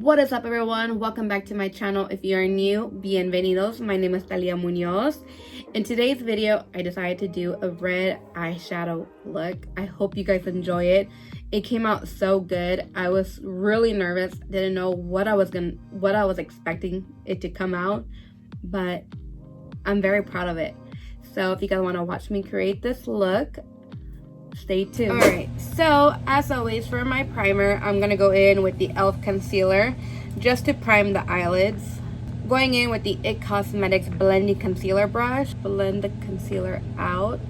What is up, everyone? Welcome back to my channel. If you are new, bienvenidos. My name is Talia Munoz. In today's video, I decided to do a red eyeshadow look. I hope you guys enjoy it. It came out so good. I was really nervous. Didn't know what I was expecting it to come out, but I'm very proud of it. So if you guys want to watch me create this look, stay tuned. Alright, so as always, for my primer, I'm gonna go in with the E.L.F concealer just to prime the eyelids. Going in with the IT Cosmetics blending concealer brush. Blend the concealer out.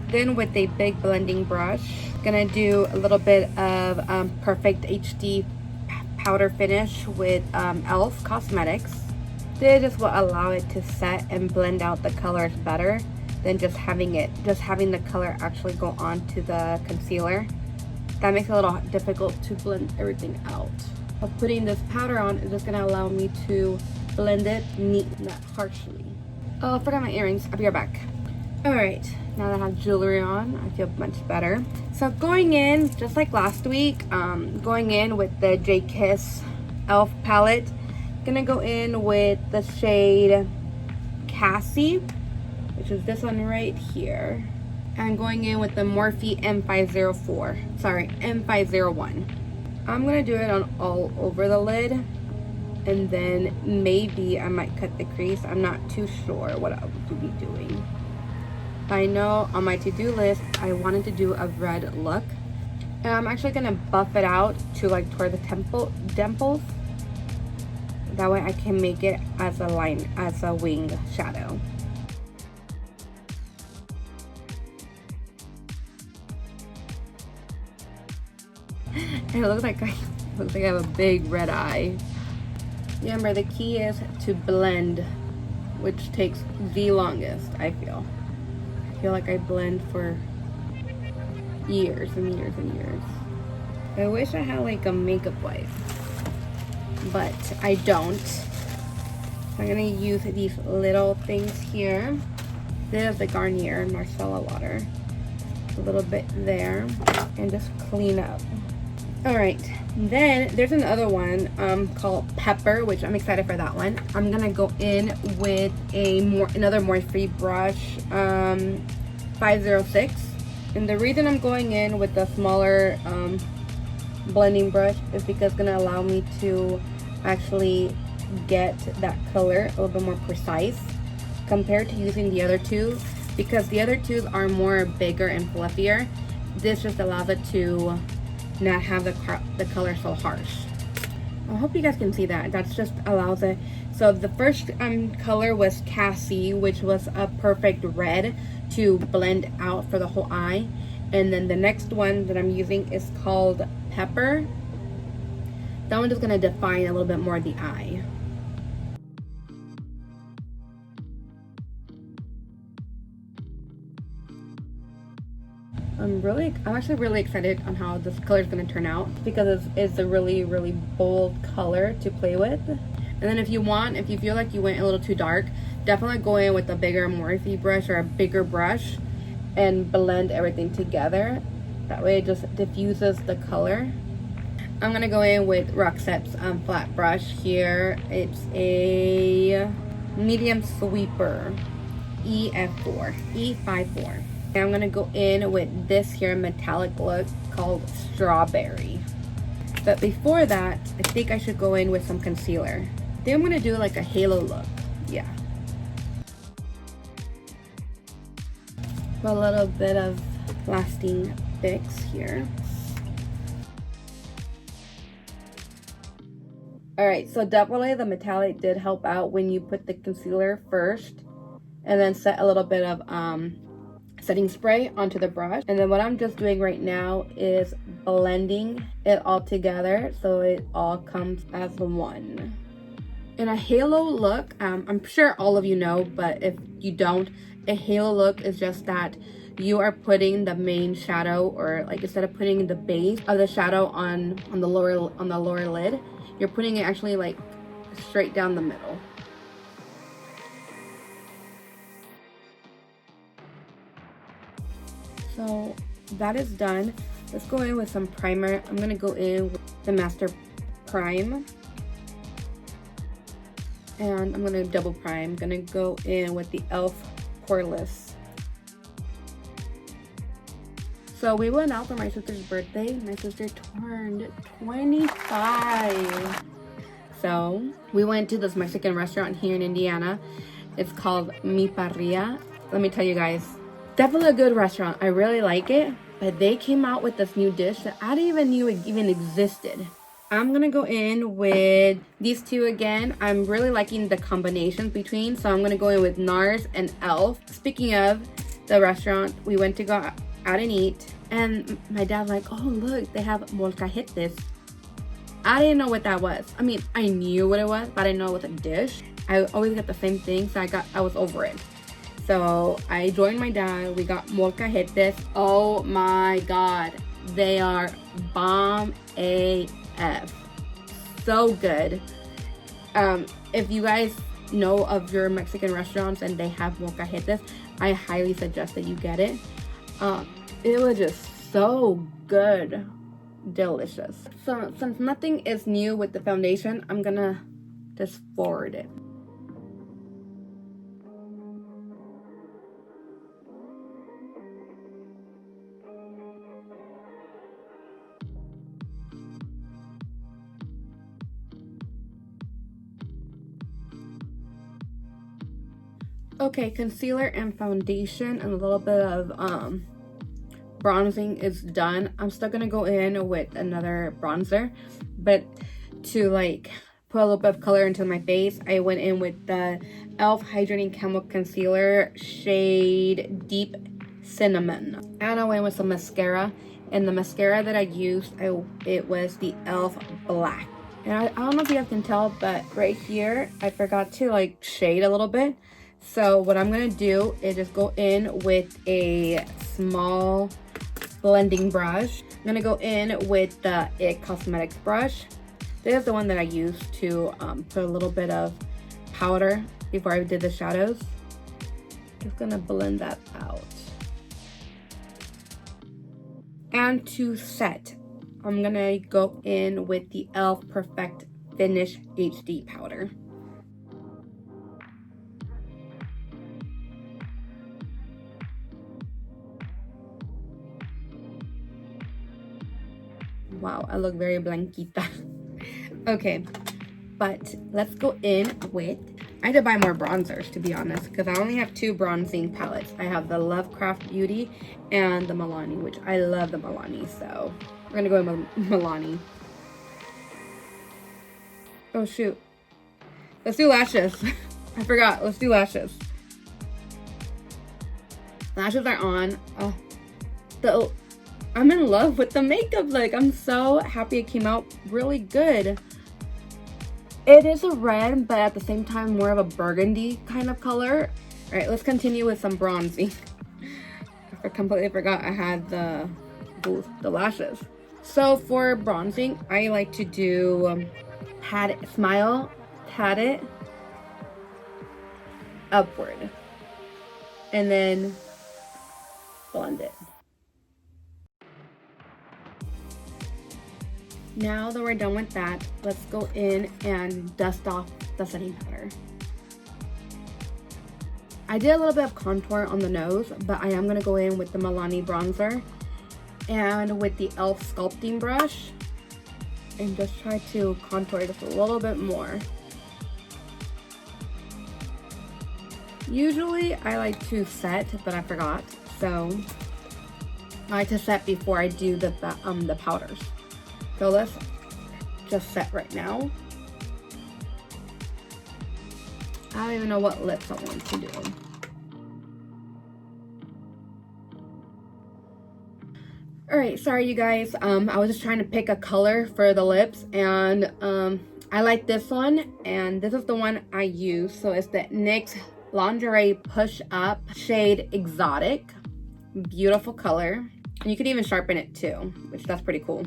Then with a big blending brush, gonna do a little bit of Perfect HD powder finish with E.L.F Cosmetics. This will allow it to set and blend out the colors better than just having the color actually go on to the concealer. That makes it a little difficult to blend everything out. But putting this powder on is just gonna allow me to blend it neat, not harshly. Oh, I forgot my earrings. I'll be right back. Alright, now that I have jewelry on, I feel much better. So going in, just like last week, going in with the JKissa E.L.F palette. Gonna go in with the shade Cassie, which is this one right here. I'm going in with the Morphe M501. I'm gonna do it on all over the lid, and then maybe I might cut the crease. I'm not too sure what I'll be doing. I know on my to-do list, I wanted to do a red look, and I'm actually gonna buff it out to like toward the dimples. That way I can make it as a wing shadow. It looks like I have a big red eye. Remember, the key is to blend, which takes the longest, I feel. I feel like I blend for years and years and years. I wish I had like a makeup wipe, but I don't. I'm gonna use these little things here. This is the Garnier Marcella water. A little bit there, and just clean up. All right, then there's another one called Pepper, which I'm excited for that one. I'm gonna go in with another Morphe brush, 506. And the reason I'm going in with the smaller blending brush is because it's gonna allow me to actually get that color a little bit more precise compared to using the other two, because the other two are more bigger and fluffier. This just allows it to not have the color so harsh. I hope you guys can see that. That's just allows it. So the first color was Cassie, which was a perfect red to blend out for the whole eye. And then the next one that I'm using is called Pepper. That one is going to define a little bit more the eye. I'm actually really excited on how this color is going to turn out, because it's a really, really bold color to play with. And then if you feel like you went a little too dark, definitely go in with a bigger Morphe brush or a bigger brush and blend everything together. That way it just diffuses the color. I'm going to go in with Roxette's flat brush here. It's a medium sweeper, E54. And I'm going to go in with this here metallic look called Strawberry. But before that, I think I should go in with some concealer. I think I'm going to do like a halo look. Yeah. A little bit of lasting fix here. Alright, so definitely the metallic did help out when you put the concealer first and then set a little bit of setting spray onto the brush. And then what I'm just doing right now is blending it all together so it all comes as one. In a halo look, I'm sure all of you know, but if you don't, a halo look is just that you are putting the main shadow, or like instead of putting the base of the shadow on the lower lid, you're putting it actually like straight down the middle. So that is done. Let's go in with some primer. I'm gonna go in with the Master Prime. And I'm gonna double prime. I'm gonna go in with the E.L.F. Poreless. So we went out for my sister's birthday. My sister turned 25. So we went to this Mexican restaurant here in Indiana. It's called Mi Parrilla. Let me tell you guys, definitely a good restaurant. I really like it. But they came out with this new dish that I didn't even know it even existed. I'm gonna go in with these two again. I'm really liking the combinations between, so I'm gonna go in with Nars and E.L.F. Speaking of the restaurant, we went to go out and eat, and my dad's like, oh look, they have molcajetes. I didn't know what that was. I mean, I knew what it was, but I didn't know it was a dish. I always get the same thing, so I was over it. So I joined my dad. We got molcajetes. Oh my god, they are bomb AF. So good. If you guys know of your Mexican restaurants and they have molcajetes, I highly suggest that you get it. It was just so good. Delicious. So since nothing is new with the foundation, I'm gonna just forward it. Okay, concealer and foundation and a little bit of bronzing is done. I'm still gonna go in with another bronzer, but to like put a little bit of color into my face, I went in with the E.L.F. Hydrating Camo Concealer shade Deep Cinnamon, and I went with some mascara. And the mascara that I used, it was the E.L.F. Black. And I don't know if you guys can tell, but right here I forgot to like shade a little bit. So what I'm gonna do is just go in with a small blending brush. I'm gonna go in with the IT Cosmetics brush. This is the one that I used to put a little bit of powder before I did the shadows. Just gonna blend that out. And to set, I'm gonna go in with the E.L.F. Perfect Finish HD powder. Wow, I look very blanquita. Okay, but let's go in with, I had to buy more bronzers to be honest, because I only have two bronzing palettes. I have the Lovecraft Beauty and the Milani, which I love the Milani, so we're gonna go with Milani. Oh shoot, let's do lashes. I forgot, let's do lashes. Lashes are on. Oh, I'm in love with the makeup look. I'm so happy it came out really good. It is a red, but at the same time more of a burgundy kind of color. All right, let's continue with some bronzing. I completely forgot I had the lashes. So for bronzing, I like to do pat it upward, and then blend it. Now that we're done with that, let's go in and dust off the setting powder. I did a little bit of contour on the nose, but I am going to go in with the Milani bronzer and with the E.L.F. sculpting brush and just try to contour just a little bit more. Usually I like to set, but I forgot, so I like to set before I do the powders. So let's just set right now. I don't even know what lips I want to do. Alright, sorry you guys. I was just trying to pick a color for the lips, and I like this one, and this is the one I use. So it's the NYX Lingerie Push Up shade Exotic. Beautiful color. And you could even sharpen it too, which that's pretty cool.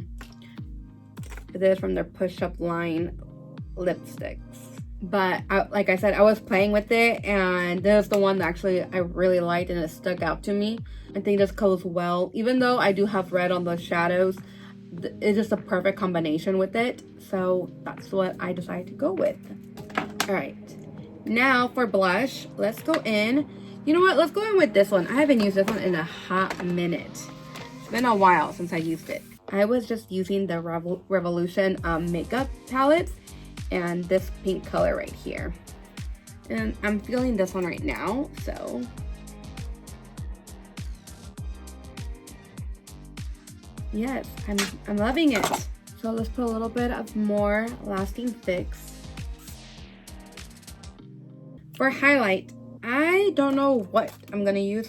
This is from their Push Up line lipsticks. but like I said, I was playing with it, and this is the one that actually I really liked and it stuck out to me. I think this goes well, even though I do have red on the shadows. It's just a perfect combination with it, so that's what I decided to go with. All right, now for blush, let's go in. You know what, let's go in with this one. I haven't used this one in a hot minute. It's been a while since I used it. I was just using the Revolution makeup palettes and this pink color right here, and I'm feeling this one right now, so yes, I'm loving it. So let's put a little bit of more Lasting Fix. For highlight, I don't know what I'm gonna use.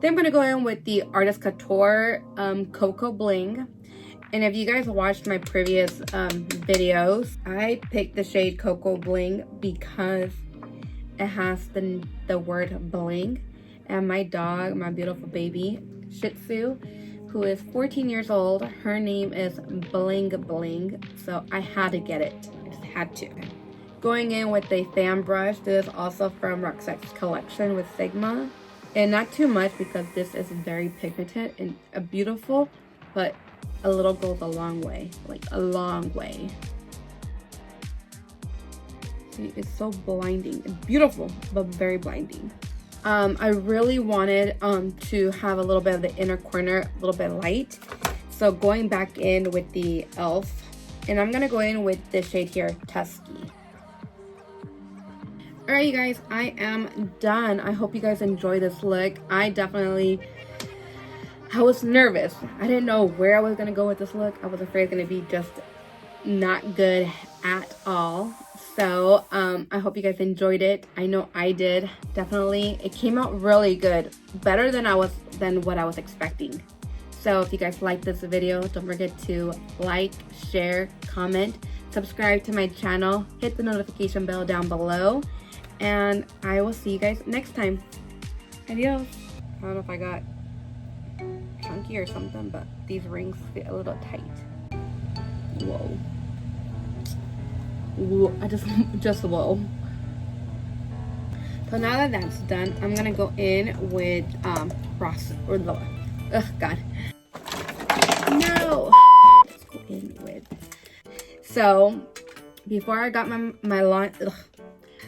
Then I'm gonna go in with the Artist Couture Cocoa Bling. And if you guys watched my previous videos, I picked the shade Cocoa Bling because it has the word bling. And my dog, my beautiful baby Shih Tzu, who is 14 years old, her name is Bling Bling, so I had to get it. I just had to. Going in with a fan brush. This is also from Roxette's collection with Sigma, and not too much because this is very pigmented and beautiful, but a little goes a long way, like a long way. See, it's so blinding and beautiful, but very blinding. I really wanted to have a little bit of the inner corner a little bit light, so going back in with the E.L.F, and I'm gonna go in with this shade here, Tusky. All right, you guys, I am done. I hope you guys enjoy this look. I was nervous. I didn't know where I was gonna go with this look. I was afraid it's gonna be just not good at all. So I hope you guys enjoyed it. I know I did, definitely. It came out really good, better than what I was expecting. So if you guys like this video, don't forget to like, share, comment, subscribe to my channel, hit the notification bell down below, and I will see you guys next time. Adios. I don't know if I got chunky or something, but these rings fit a little tight. Whoa. Whoa, I just whoa. So now that that's done, I'm gonna go in with Ross or the God. No. Let's go in with. So before I got my line.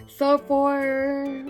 So for